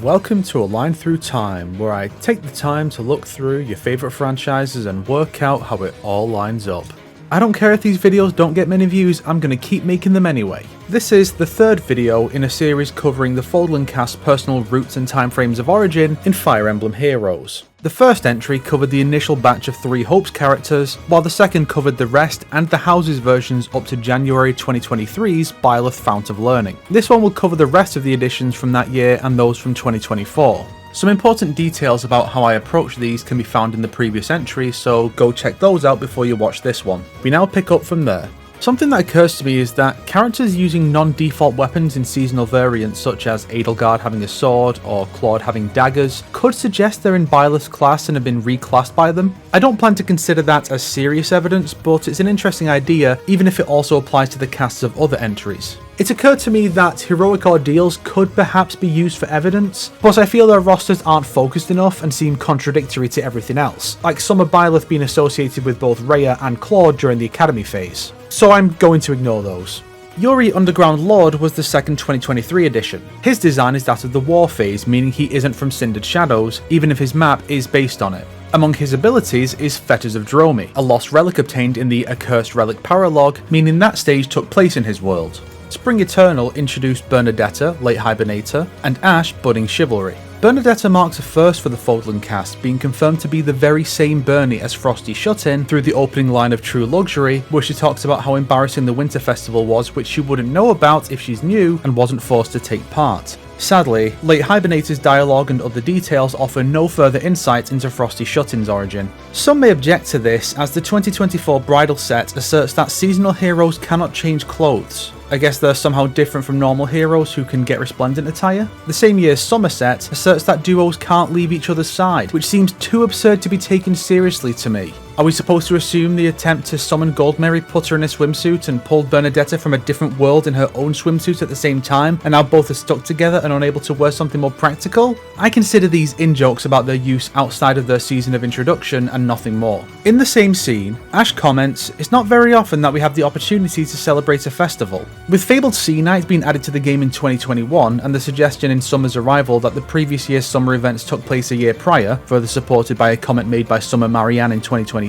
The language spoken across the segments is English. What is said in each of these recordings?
welcome to A Line Through Time, where I take the time to look through your favourite franchises and work out how it all lines up. I don't care if these videos don't get many views, I'm going to keep making them anyway. This is the third video in a series covering the Resplendent cast's personal roots and timeframes of origin in Fire Emblem Heroes. The first entry covered the initial batch of 3 Hopes characters, while the second covered the rest and the Houses versions up to January 2023's Byleth Fount of Learning. This one will cover the rest of the editions from that year and those from 2024. Some important details about how I approach these can be found in the previous entry, so go check those out before you watch this one. We now pick up from there. Something that occurs to me is that characters using non-default weapons in seasonal variants such as Edelgard having a sword or Claude having daggers could suggest they're in Byleth's class and have been reclassed by them. I don't plan to consider that as serious evidence, but it's an interesting idea even if it also applies to the casts of other entries. It occurred to me that heroic ordeals could perhaps be used for evidence, but I feel their rosters aren't focused enough and seem contradictory to everything else, like some of Byleth being associated with both Rhea and Claude during the Academy phase. So I'm going to ignore those. Yuri Underground Lord was the second 2023 edition. His design is that of the War phase, meaning he isn't from Cindered Shadows, even if his map is based on it. Among his abilities is Fetters of Dromi, a lost relic obtained in the Accursed Relic Paralogue, meaning that stage took place in his world. Spring Eternal introduced Bernadetta, Late Hibernator, and Ash, Budding Chivalry. Bernadetta marks a first for the Resplendent cast, being confirmed to be the very same Bernie as Frosty Shut-In through the opening line of True Luxury, where she talks about how embarrassing the Winter Festival was, which she wouldn't know about if she's new and wasn't forced to take part. Sadly, Late Hibernator's dialogue and other details offer no further insight into Frosty Shut-In's origin. Some may object to this, as the 2024 bridal set asserts that seasonal heroes cannot change clothes. I guess they're somehow different from normal heroes who can get resplendent attire. The same year's summer set asserts that duos can't leave each other's side, which seems too absurd to be taken seriously to me. Are we supposed to assume the attempt to summon Goldmary put her in a swimsuit and pulled Bernadetta from a different world in her own swimsuit at the same time, and now both are stuck together and unable to wear something more practical? I consider these in-jokes about their use outside of their season of introduction and nothing more. In the same scene, Ash comments, "It's not very often that we have the opportunity to celebrate a festival." With Fabled Sea Night being added to the game in 2021 and the suggestion in Summer's arrival that the previous year's summer events took place a year prior, further supported by a comment made by Summer Marianne in 2024,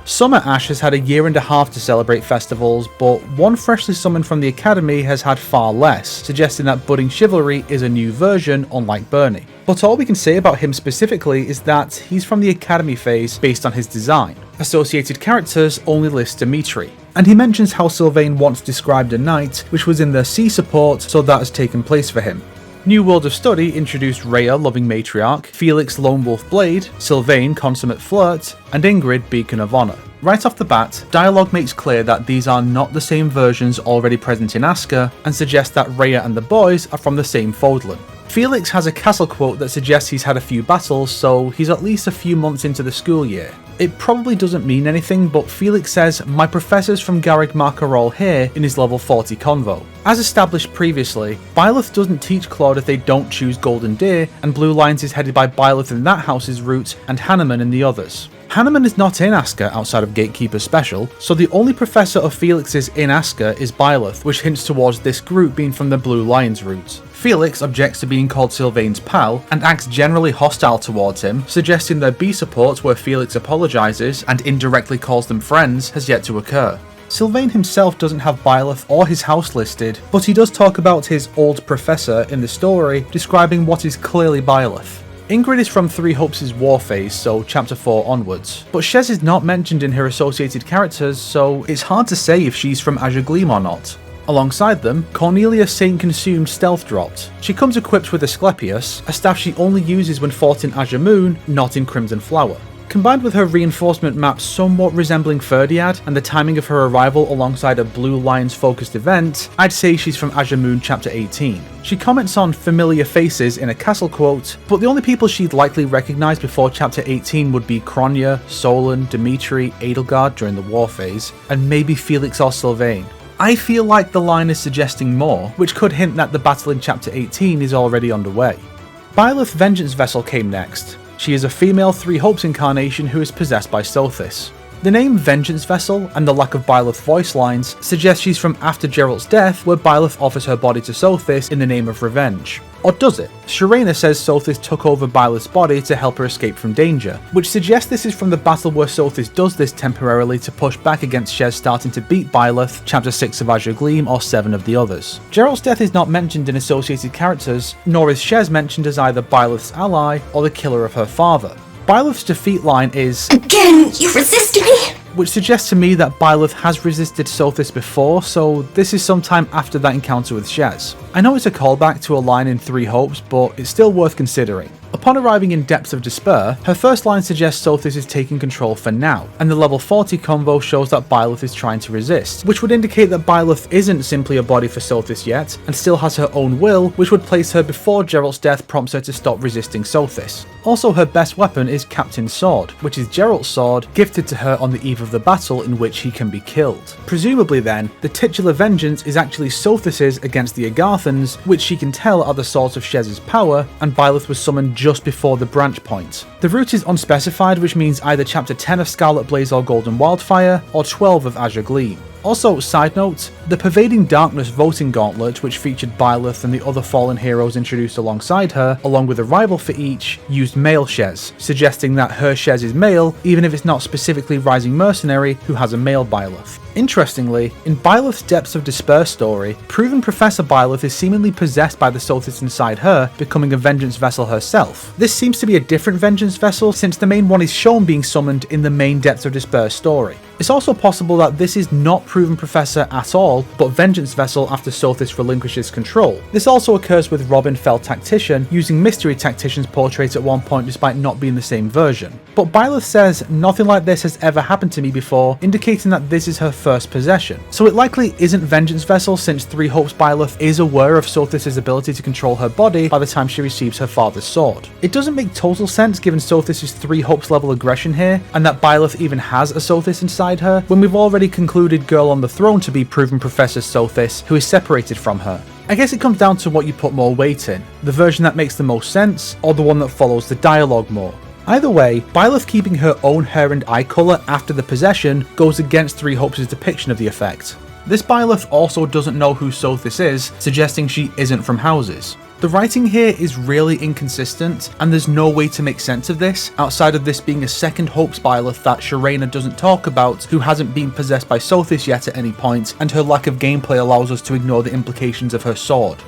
Summer Ash has had a year and a half to celebrate festivals, but one freshly summoned from the Academy has had far less, suggesting that Budding Chivalry is a new version, unlike Bernie. But all we can say about him specifically is that he's from the Academy phase based on his design. Associated characters only list Dimitri. And he mentions how Sylvain once described a knight, which was in their C support, so that has taken place for him. New World of Study introduced Rhea, Loving Matriarch, Felix, Lone Wolf Blade, Sylvain, Consummate Flirt, and Ingrid, Beacon of Honor. Right off the bat, dialogue makes clear that these are not the same versions already present in Asker, and suggests that Rhea and the boys are from the same Fodlan. Felix has a castle quote that suggests he's had a few battles, so he's at least a few months into the school year. It probably doesn't mean anything, but Felix says, "My professors from Garrick Mark are all here" in his level 40 convo. As established previously, Byleth doesn't teach Claude if they don't choose Golden Deer, and Blue Lions is headed by Byleth in that house's route, and Hanneman in the others. Hanneman is not in Asker outside of Gatekeeper Special, so the only professor of Felix's in Asker is Byleth, which hints towards this group being from the Blue Lions route. Felix objects to being called Sylvain's pal and acts generally hostile towards him, suggesting their B support where Felix apologises and indirectly calls them friends has yet to occur. Sylvain himself doesn't have Byleth or his house listed, but he does talk about his old professor in the story, describing what is clearly Byleth. Ingrid is from 3 Hopes' War phase, so chapter 4 onwards, but Shez is not mentioned in her associated characters, so it's hard to say if she's from Azure Gleam or not. Alongside them, Cornelia Saint Consumed stealth dropped. She comes equipped with Asclepius, a staff she only uses when fought in Azure Moon, not in Crimson Flower. Combined with her reinforcement map somewhat resembling Ferdiad and the timing of her arrival alongside a Blue Lions focused event, I'd say she's from Azure Moon chapter 18. She comments on familiar faces in a castle quote, but the only people she'd likely recognise before chapter 18 would be Kronya, Solon, Dimitri, Edelgard during the war phase, and maybe Felix or Sylvain. I feel like the line is suggesting more, which could hint that the battle in chapter 18 is already underway. Byleth Vengeance Vessel came next. She is a female 3 Hopes incarnation who is possessed by Sothis. The name Vengeance Vessel and the lack of Byleth voice lines suggest she's from after Geralt's death, where Byleth offers her body to Sothis in the name of revenge. Or does it? Shirena says Sothis took over Byleth's body to help her escape from danger, which suggests this is from the battle where Sothis does this temporarily to push back against Shez starting to beat Byleth, chapter 6 of Azure Gleam or 7 of the others. Geralt's death is not mentioned in associated characters, nor is Shez mentioned as either Byleth's ally or the killer of her father. Byleth's defeat line is, "Again, you resist me?" which suggests to me that Byleth has resisted Sothis before, so this is sometime after that encounter with Shez. I know it's a callback to a line in Three Hopes, but it's still worth considering. Upon arriving in Depths of Despair, her first line suggests Sothis is taking control for now, and the level 40 convo shows that Byleth is trying to resist, which would indicate that Byleth isn't simply a body for Sothis yet, and still has her own will, which would place her before Geralt's death prompts her to stop resisting Sothis. Also, her best weapon is Captain's Sword, which is Geralt's sword, gifted to her on the eve of the battle in which he can be killed. Presumably then, the titular vengeance is actually Sothis's against the Agarthans, which she can tell are the source of Shez's power, and Byleth was summoned just before the branch point. The route is unspecified, which means either chapter 10 of Scarlet Blaze or Golden Wildfire, or 12 of Azure Gleam. Also, side note, the Pervading Darkness voting gauntlet, which featured Byleth and the other fallen heroes introduced alongside her, along with a rival for each, used male Shez, suggesting that her Shez is male, even if it's not specifically Rising Mercenary, who has a male Byleth. Interestingly, in Byleth's Depths of Despair story, proven Professor Byleth is seemingly possessed by the Sothis inside her, becoming a Vengeance Vessel herself. This seems to be a different Vengeance Vessel, since the main one is shown being summoned in the main Depths of Despair story. It's also possible that this is not Proven Professor at all, but Vengeance Vessel after Sothis relinquishes control. This also occurs with Robin Fell Tactician, using Mystery Tactician's portrait at one point despite not being the same version. But Byleth says, "Nothing like this has ever happened to me before," indicating that this is her first possession. So it likely isn't Vengeance Vessel, since Three Hopes Byleth is aware of Sothis' ability to control her body by the time she receives her father's sword. It doesn't make total sense given Sothis' Three Hopes level aggression here, and that Byleth even has a Sothis inside her, when we've already concluded Girl on the Throne to be Proven Professor Sothis, who is separated from her. I guess it comes down to what you put more weight in, the version that makes the most sense, or the one that follows the dialogue more. Either way, Byleth keeping her own hair and eye colour after the possession goes against Three Hopes' depiction of the effect. This Byleth also doesn't know who Sothis is, suggesting she isn't from houses. The writing here is really inconsistent, and there's no way to make sense of this, outside of this being a second Hopes Byleth that Shirena doesn't talk about, who hasn't been possessed by Sothis yet at any point, and her lack of gameplay allows us to ignore the implications of her sword.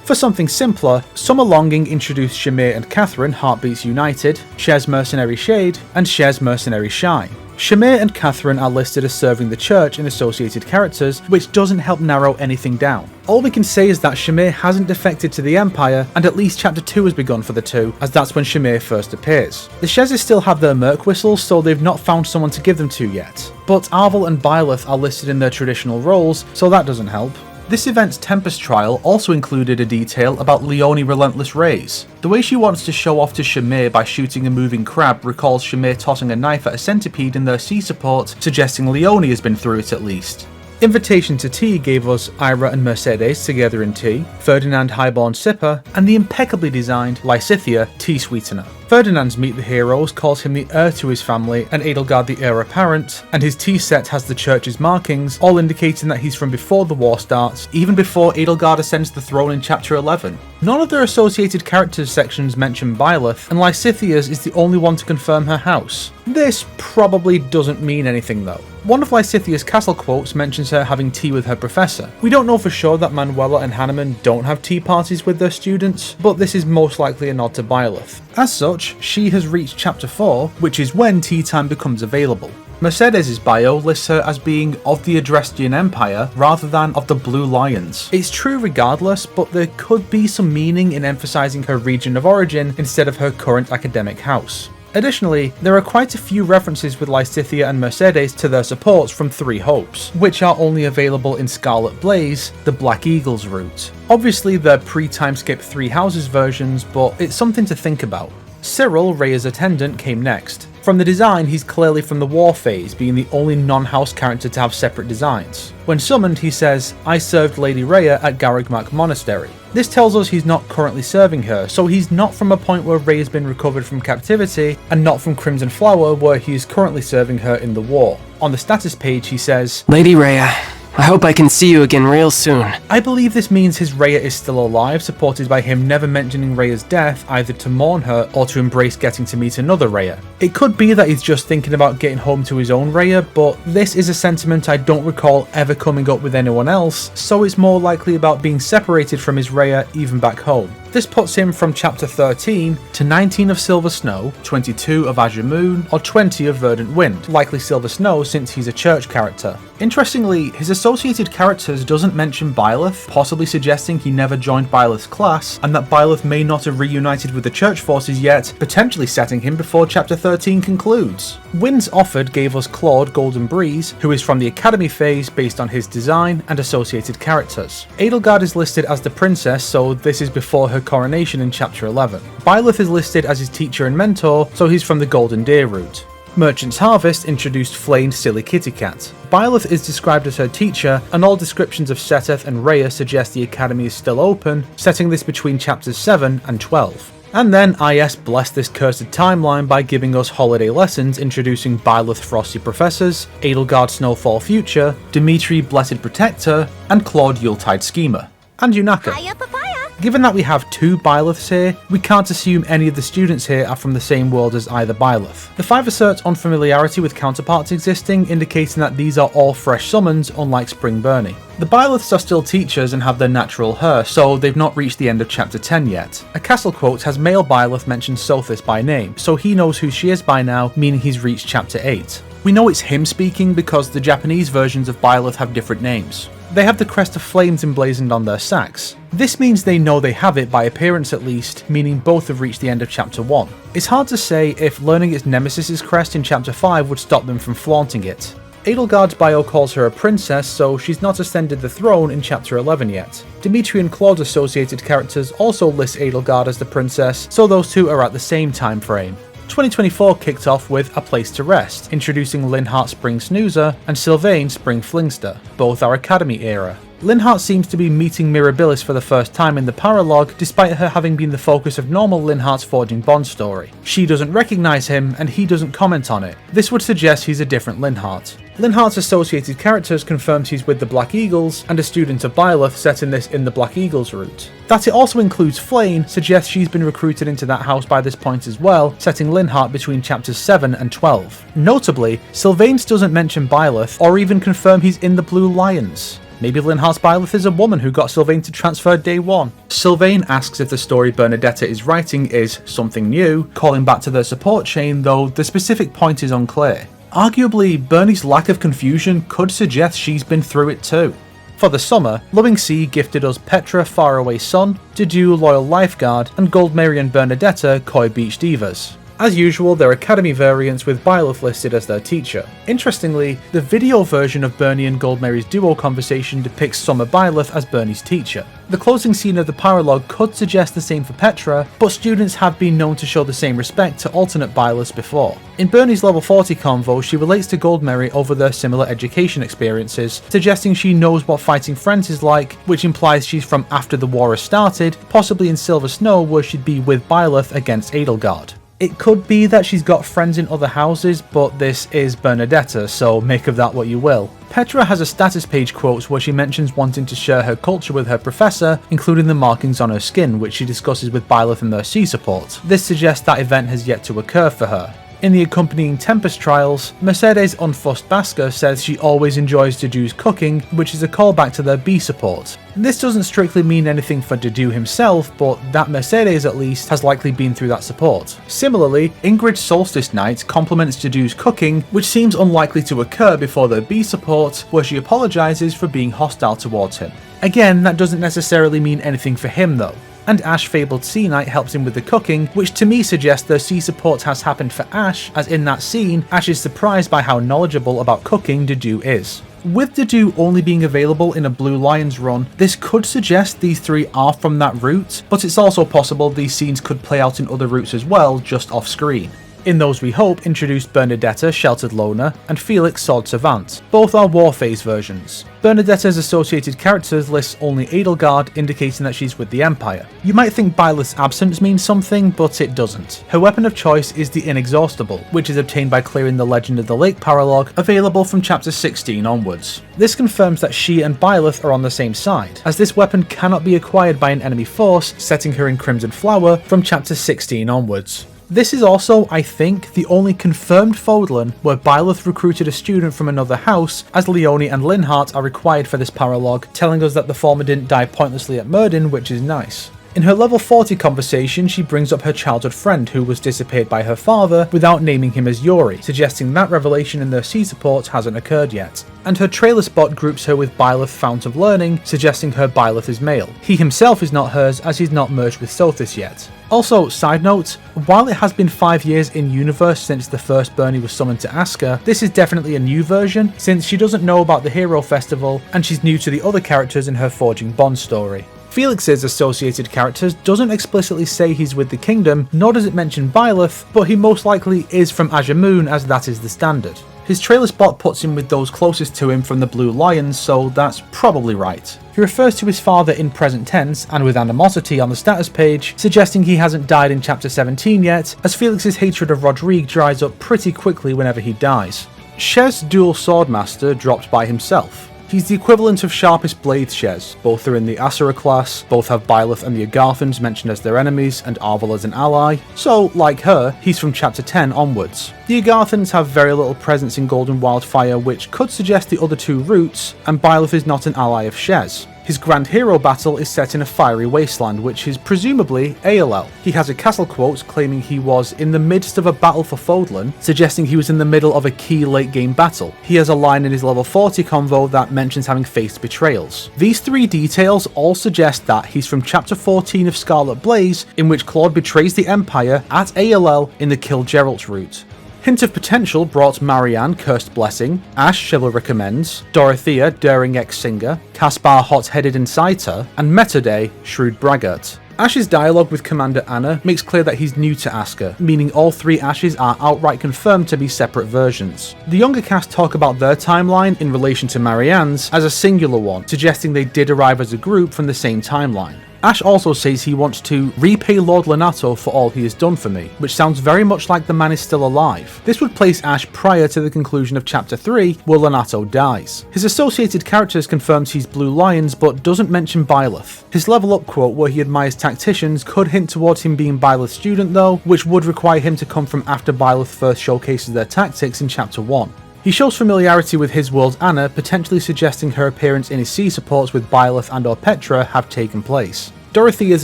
For something simpler, Summer Longing introduced Shamir and Catherine Heartbeats United, Shez Mercenary Shade, and Shez Mercenary Shine. Shamir and Catherine are listed as serving the church in associated characters, which doesn't help narrow anything down. All we can say is that Shamir hasn't defected to the Empire, and at least chapter 2 has begun for the two, as that's when Shamir first appears. The Shezes still have their Merc whistles, so they've not found someone to give them to yet. But Arvel and Byleth are listed in their traditional roles, so that doesn't help. This event's Tempest trial also included a detail about Leonie Relentless Rays. The way she wants to show off to Shamir by shooting a moving crab recalls Shamir tossing a knife at a centipede in their sea support, suggesting Leonie has been through it at least. Invitation to Tea gave us Ira and Mercedes together in tea, Ferdinand Highborn Sipper, and the impeccably designed Lysithea Tea Sweetener. Ferdinand's Meet the Heroes calls him the heir to his family and Edelgard the heir apparent, and his tea set has the church's markings, all indicating that he's from before the war starts, even before Edelgard ascends the throne in chapter 11. None of their associated characters sections mention Byleth, and Lysithea's is the only one to confirm her house. This probably doesn't mean anything though. One of Lysithea's castle quotes mentions her having tea with her professor. We don't know for sure that Manuela and Hanneman don't have tea parties with their students, but this is most likely a nod to Byleth. As such, she has reached chapter 4, which is when tea time becomes available. Mercedes' bio lists her as being of the Adrestian Empire rather than of the Blue Lions. It's true regardless, but there could be some meaning in emphasizing her region of origin instead of her current academic house. Additionally, there are quite a few references with Lysithea and Mercedes to their supports from Three Hopes, which are only available in Scarlet Blaze, the Black Eagles route. Obviously they're pre-timeskip Three Houses versions, but it's something to think about. Cyril, Rhea's attendant, came next. From the design, he's clearly from the war phase, being the only non-house character to have separate designs. When summoned, he says, "I served Lady Rhea at Garrigmac Monastery." This tells us he's not currently serving her, so he's not from a point where Rey has been recovered from captivity, and not from Crimson Flower where he is currently serving her in the war. On the status page he says, Lady Rhea, I hope I can see you again real soon. I believe this means his Rhea is still alive, supported by him never mentioning Rhea's death either to mourn her or to embrace getting to meet another Rhea. It could be that he's just thinking about getting home to his own Rhea, but this is a sentiment I don't recall ever coming up with anyone else, so it's more likely about being separated from his Rhea even back home. This puts him from chapter 13 to 19 of Silver Snow, 22 of Azure Moon, or 20 of Verdant Wind, likely Silver Snow since he's a church character. Interestingly, his associated characters doesn't mention Byleth, possibly suggesting he never joined Byleth's class, and that Byleth may not have reunited with the church forces yet, potentially setting him before chapter 13 concludes. Winds Offered gave us Claude Golden Breeze, who is from the Academy phase based on his design and associated characters. Edelgard is listed as the princess, so this is before her coronation in chapter 11. Byleth is listed as his teacher and mentor, so he's from the Golden Deer route. Merchant's Harvest introduced Flayn's Silly Kitty Cat. Byleth is described as her teacher, and all descriptions of Seteth and Rhea suggest the Academy is still open, setting this between chapters 7 and 12. And then IS blessed this cursed timeline by giving us holiday lessons introducing Byleth Frosty Professors, Edelgard Snowfall Future, Dimitri Blessed Protector, and Claude Yuletide Schemer. And Yunaka. Hiya, papaya. Given that we have two Byleths here, we can't assume any of the students here are from the same world as either Byleth. The 5 asserts unfamiliarity with counterparts existing, indicating that these are all fresh summons, unlike Spring Bernie. The Byleths are still teachers and have their natural hair, so they've not reached the end of chapter 10 yet. A castle quote has male Byleth mention Sothis by name, so he knows who she is by now, meaning he's reached chapter 8. We know it's him speaking because the Japanese versions of Byleth have different names. They have the crest of flames emblazoned on their sacks. This means they know they have it by appearance at least, meaning both have reached the end of chapter 1. It's hard to say if learning its Nemesis's crest in chapter 5 would stop them from flaunting it. Edelgard's bio calls her a princess, so she's not ascended the throne in chapter 11 yet. Dimitri and Claude's associated characters also list Edelgard as the princess, so those two are at the same time frame. 2024 kicked off with A Place to Rest, introducing Linhardt Spring Snoozer and Sylvain Spring Flingster, both our Academy era. Linhardt seems to be meeting Mirabilis for the first time in the paralogue, despite her having been the focus of normal Linhardt's Forging Bond story. She doesn't recognise him, and he doesn't comment on it. This would suggest he's a different Linhardt. Linhardt's associated characters confirms he's with the Black Eagles, and a student of Byleth, setting this in the Black Eagles route. That it also includes Flayn suggests she's been recruited into that house by this point as well, setting Linhardt between chapters 7 and 12. Notably, Sylvain doesn't mention Byleth, or even confirm he's in the Blue Lions. Maybe Linhardt's Byleth is a woman who got Sylvain to transfer day 1. Sylvain asks if the story Bernadetta is writing is something new, calling back to their support chain, though the specific point is unclear. Arguably, Bernie's lack of confusion could suggest she's been through it too. For the summer, Loving Sea gifted us Petra Faraway Sun, Dedu Loyal Lifeguard, and Goldmary and Bernadetta Koi Beach Divas. As usual, they're Academy variants with Byleth listed as their teacher. Interestingly, the video version of Bernie and Goldmary's duo conversation depicts Summer Byleth as Bernie's teacher. The closing scene of the paralogue could suggest the same for Petra, but students have been known to show the same respect to alternate Byleths before. In Bernie's level 40 convo, she relates to Goldmary over their similar education experiences, suggesting she knows what fighting friends is like, which implies she's from after the war has started, possibly in Silver Snow where she'd be with Byleth against Edelgard. It could be that she's got friends in other houses, but this is Bernadetta, so make of that what you will. Petra has a status page quote where she mentions wanting to share her culture with her professor, including the markings on her skin, which she discusses with Byleth and their sea support. This suggests that event has yet to occur for her. In the accompanying Tempest trials, Mercedes Unfussed Basker says she always enjoys Dedu's cooking, which is a callback to their bee support. This doesn't strictly mean anything for Dedu himself, but that Mercedes at least has likely been through that support. Similarly, Ingrid's Solstice Night compliments Dedu's cooking, which seems unlikely to occur before their bee support, where she apologises for being hostile towards him. Again, that doesn't necessarily mean anything for him though. And Ash Fabled Sea Knight helps him with the cooking, which to me suggests their sea support has happened for Ash, as in that scene, Ash is surprised by how knowledgeable about cooking Dedu is. With Dedu only being available in a Blue Lions run, this could suggest these three are from that route, but it's also possible these scenes could play out in other routes as well, just off screen. In those we hope introduced Bernadetta, Sheltered Loner, and Felix, Sword Savant. Both are War Phase versions. Bernadetta's associated characters lists only Edelgard, indicating that she's with the Empire. You might think Byleth's absence means something, but it doesn't. Her weapon of choice is the Inexhaustible, which is obtained by clearing the Legend of the Lake paralogue, available from chapter 16 onwards. This confirms that she and Byleth are on the same side, as this weapon cannot be acquired by an enemy force, setting her in Crimson Flower from chapter 16 onwards. This is also, I think, the only confirmed Fodlan where Byleth recruited a student from another house, as Leonie and Linhart are required for this paralogue, telling us that the former didn't die pointlessly at Myrddin, which is nice. In her level 40 conversation, she brings up her childhood friend who was dissipated by her father without naming him as Yori, suggesting that revelation in their C support hasn't occurred yet. And her trailer spot groups her with Byleth Fount of Learning, suggesting her Byleth is male. He himself is not hers, as he's not merged with Sothis yet. Also, side note, while it has been 5 years in universe since the first Bernie was summoned to Asker, this is definitely a new version, since she doesn't know about the Hero Festival, and she's new to the other characters in her Forging Bond story. Felix's associated characters doesn't explicitly say he's with the Kingdom, nor does it mention Byleth, but he most likely is from Azure Moon, as that is the standard. His trailer spot puts him with those closest to him from the Blue Lions, so that's probably right. He refers to his father in present tense and with animosity on the status page, suggesting he hasn't died in chapter 17 yet, as Felix's hatred of Rodrigue dries up pretty quickly whenever he dies. Shez Dual Swordmaster dropped by himself. He's the equivalent of Sharpest Blade Shez. Both are in the Asura class, both have Byleth and the Agarthans mentioned as their enemies, and Arvel as an ally, so, like her, he's from chapter 10 onwards. The Agarthans have very little presence in Golden Wildfire, which could suggest the other two routes, and Byleth is not an ally of Shez. His Grand Hero battle is set in a fiery wasteland, which is presumably ALL. He has a castle quote claiming he was in the midst of a battle for Fodlan, suggesting he was in the middle of a key late game battle. He has a line in his level 40 convo that mentions having faced betrayals. These three details all suggest that he's from chapter 14 of Scarlet Blaze, in which Claude betrays the Empire at ALL in the Kill Geralt route. Hint of Potential brought Marianne, Cursed Blessing, Ash, Chivalry Recommends, Dorothea, Daring Ex-Singer, Caspar, Hot-Headed Inciter, and Metaday, Shrewd Braggart. Ash's dialogue with Commander Anna makes clear that he's new to Asker, meaning all three Ashes are outright confirmed to be separate versions. The younger cast talk about their timeline in relation to Marianne's as a singular one, suggesting they did arrive as a group from the same timeline. Ash also says he wants to repay Lord Lonato for all he has done for me, which sounds very much like the man is still alive. This would place Ash prior to the conclusion of chapter 3, where Lonato dies. His associated characters confirms he's Blue Lions, but doesn't mention Byleth. His level up quote where he admires tacticians could hint towards him being Byleth's student though, which would require him to come from after Byleth first showcases their tactics in chapter 1. He shows familiarity with his world's Anna, potentially suggesting her appearance in his C supports with Byleth and or Petra have taken place. Dorothea's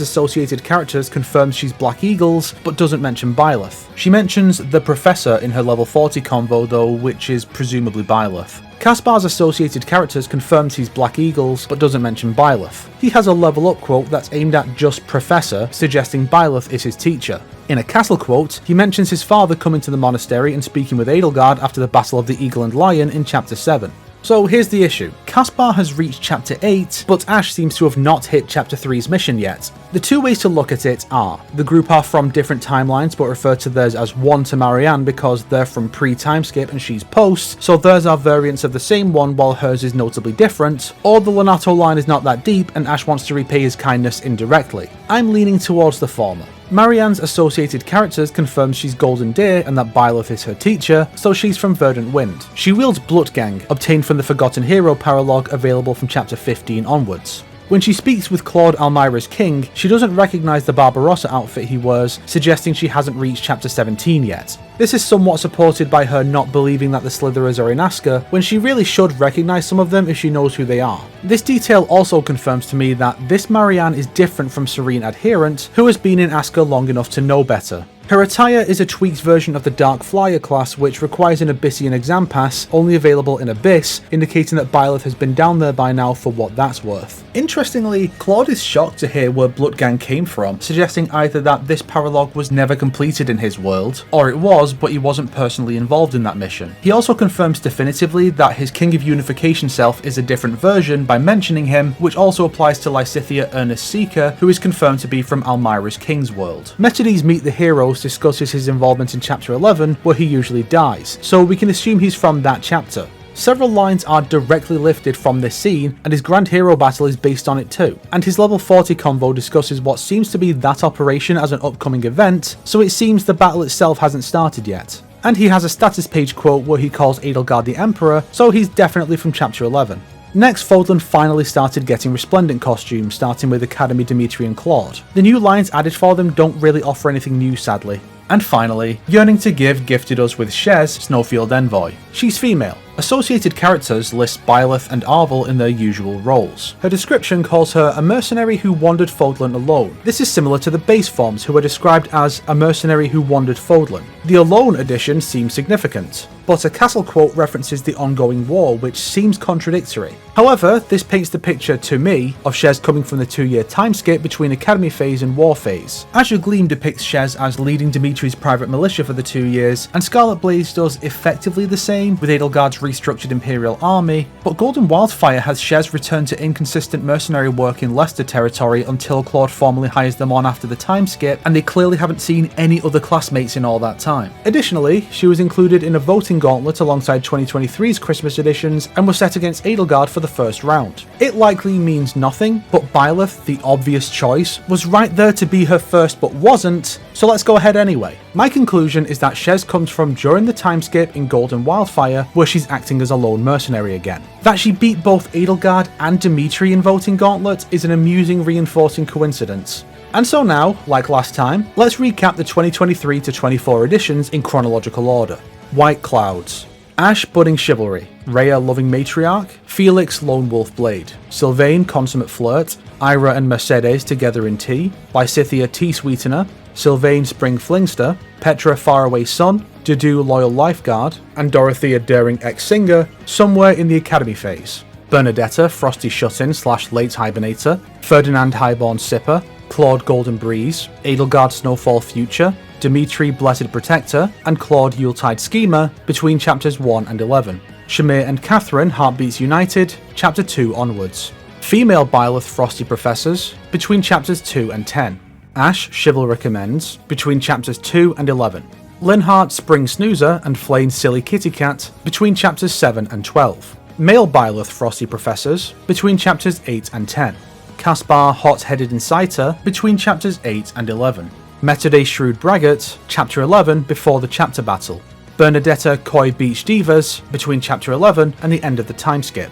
associated characters confirms she's Black Eagles, but doesn't mention Byleth. She mentions the Professor in her level 40 convo though, which is presumably Byleth. Caspar's associated characters confirms he's Black Eagles, but doesn't mention Byleth. He has a level up quote that's aimed at just Professor, suggesting Byleth is his teacher. In a castle quote, he mentions his father coming to the monastery and speaking with Edelgard after the Battle of the Eagle and Lion in chapter 7. So here's the issue. Caspar has reached chapter 8, but Ash seems to have not hit chapter 3's mission yet. The two ways to look at it are, the group are from different timelines but refer to theirs as one to Marianne because they're from pre-timeskip and she's post, so theirs are variants of the same one while hers is notably different, or the Lonato line is not that deep and Ash wants to repay his kindness indirectly. I'm leaning towards the former. Marianne's associated characters confirms she's Golden Deer and that Byleth is her teacher, so she's from Verdant Wind. She wields Blutgang, obtained from the Forgotten Hero paralogue available from chapter 15 onwards. When she speaks with Claude Almira's king, she doesn't recognise the Barbarossa outfit he wears, suggesting she hasn't reached chapter 17 yet. This is somewhat supported by her not believing that the Slitherers are in Asker, when she really should recognise some of them if she knows who they are. This detail also confirms to me that this Marianne is different from Serene Adherent, who has been in Asker long enough to know better. Her attire is a tweaked version of the Dark Flyer class, which requires an Abyssian exam pass, only available in Abyss, indicating that Byleth has been down there by now for what that's worth. Interestingly, Claude is shocked to hear where Bloodgang came from, suggesting either that this paralogue was never completed in his world, or it was, but he wasn't personally involved in that mission. He also confirms definitively that his King of Unification self is a different version by mentioning him, which also applies to Lysithia Ernest Seeker, who is confirmed to be from Almira's King's world. Metades meet the heroes post discusses his involvement in chapter 11 where he usually dies, so we can assume he's from that chapter. Several lines are directly lifted from this scene, and his Grand Hero battle is based on it too, and his level 40 convo discusses what seems to be that operation as an upcoming event, so it seems the battle itself hasn't started yet. And he has a status page quote where he calls Edelgard the Emperor, so he's definitely from chapter 11. Next, Fodlan finally started getting Resplendent costumes, starting with Academy, Dimitri and Claude. The new lines added for them don't really offer anything new, sadly. And finally, Yearning to Give gifted us with Shez, Snowfield Envoy. She's female. Associated characters list Byleth and Arvel in their usual roles. Her description calls her a mercenary who wandered Fodlan alone. This is similar to the base forms, who are described as a mercenary who wandered Fodlan. The alone addition seems significant, but a castle quote references the ongoing war, which seems contradictory. However, this paints the picture, to me, of Shez coming from the 2-year time skip between Academy phase and War phase. Azure Gleam depicts Shez as leading Dimitri's private militia for the 2 years, and Scarlet Blaze does effectively the same, with Edelgard's restructured Imperial army, but Golden Wildfire has Shez return to inconsistent mercenary work in Leicester territory until Claude formally hires them on after the time skip, and they clearly haven't seen any other classmates in all that time. Additionally, she was included in a voting gauntlet alongside 2023's Christmas editions and was set against Edelgard for the first round. It likely means nothing, but Byleth, the obvious choice, was right there to be her first but wasn't, so let's go ahead anyway. My conclusion is that Shez comes from during the time skip in Golden Wildfire, where she's acting as a lone mercenary again. That she beat both Edelgard and Dimitri in Voting Gauntlet is an amusing reinforcing coincidence. And so now, like last time, let's recap the 2023 to 24 editions in chronological order. White Clouds. Ash Budding Chivalry, Rhea Loving Matriarch, Felix Lone Wolf Blade, Sylvain Consummate Flirt, Ira and Mercedes Together in Tea, Lysithea Tea Sweetener, Sylvain Spring Flingster, Petra Faraway Sun, Dudu Loyal Lifeguard, and Dorothea Daring Ex-Singer somewhere in the Academy phase. Bernadetta Frosty Shut-In / Late Hibernator, Ferdinand Highborn Sipper, Claude Golden Breeze, Edelgard Snowfall Future, Dimitri Blessed Protector, and Claude Yuletide Schemer between chapters 1 and 11. Shamir and Catherine Heartbeats United, chapter 2 onwards. Female Byleth Frosty Professors between chapters 2 and 10. Ash Chivalric Amends between chapters 2 and 11. Linhardt Spring Snoozer and Flane Silly Kitty Cat between chapters 7 and 12. Male Byleth Frosty Professors between chapters 8 and 10. Caspar Hot-Headed Inciter between chapters 8 and 11. Metaday Shrewd Braggart, chapter 11 before the chapter battle. Bernadetta Coy Beach Divas between chapter 11 and the end of the time skip.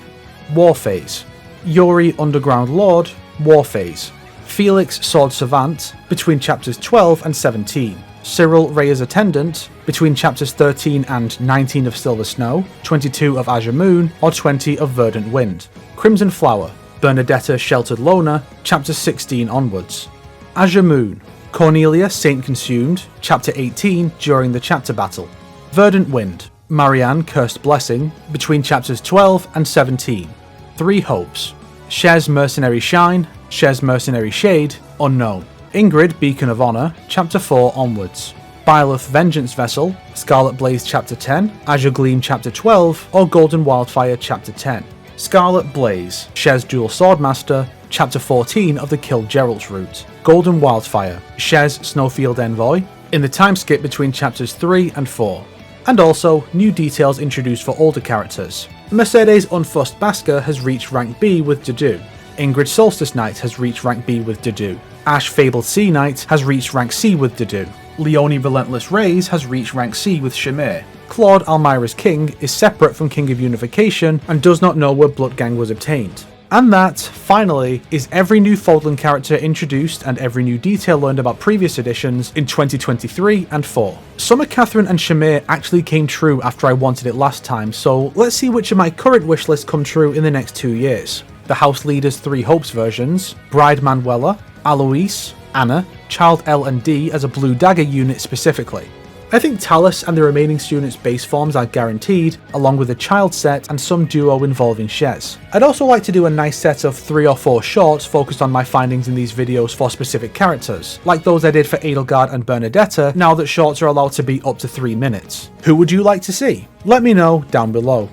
War Phase. Yuri Underground Lord, War Phase. Felix Sword Savant between chapters 12 and 17. Cyril Rhea's Attendant between chapters 13 and 19 of Silver Snow, 22 of Azure Moon, or 20 of Verdant Wind. Crimson Flower. Bernadetta Sheltered Loner, chapter 16 onwards. Azure Moon. Cornelia Saint Consumed, chapter 18 during the chapter battle. Verdant Wind. Marianne Cursed Blessing between chapters 12 and 17. Three Hopes. Shez Mercenary Shine, Shez Mercenary Shade, unknown. Ingrid Beacon of Honor, chapter 4 onwards. Byleth Vengeance Vessel, Scarlet Blaze chapter 10, Azure Gleam chapter 12, or Golden Wildfire chapter 10. Scarlet Blaze, Shez Dual Swordmaster, chapter 14 of the Kill Geralt route. Golden Wildfire, Shez Snowfield Envoy, in the time skip between chapters 3 and 4. And also, new details introduced for older characters. Mercedes Unfussed Basker has reached rank B with Dudu. Ingrid Solstice Knight has reached rank B with Dudu. Ash Fabled Sea Knight has reached rank C with Dudu. Leonie Relentless Rays has reached rank C with Shamir. Claude Almira's King is separate from King of Unification and does not know where Bloodgang was obtained. And that, finally, is every new Fodlan character introduced and every new detail learned about previous editions in 2023 and 4. Some of Catherine and Shamir actually came true after I wanted it last time, so let's see which of my current wishlists come true in the next 2 years. The House Leader's Three Hopes versions, Bride Manuela, Alois, Anna, Child L and D as a Blue Dagger unit specifically. I think Talus and the remaining students' base forms are guaranteed, along with a child set and some duo involving Shez. I'd also like to do a nice set of 3 or 4 shorts focused on my findings in these videos for specific characters, like those I did for Edelgard and Bernadetta now that shorts are allowed to be up to 3 minutes. Who would you like to see? Let me know down below.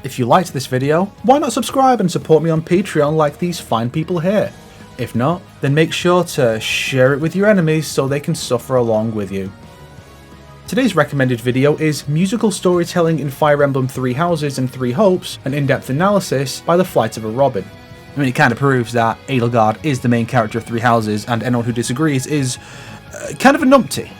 If you liked this video, why not subscribe and support me on Patreon like these fine people here? If not, then make sure to share it with your enemies so they can suffer along with you. Today's recommended video is Musical Storytelling in Fire Emblem 3 Houses and 3 Hopes, an in-depth analysis by The Flight of a Robin. I mean, it kind of proves that Edelgard is the main character of 3 Houses, and anyone who disagrees is kind of a numpty.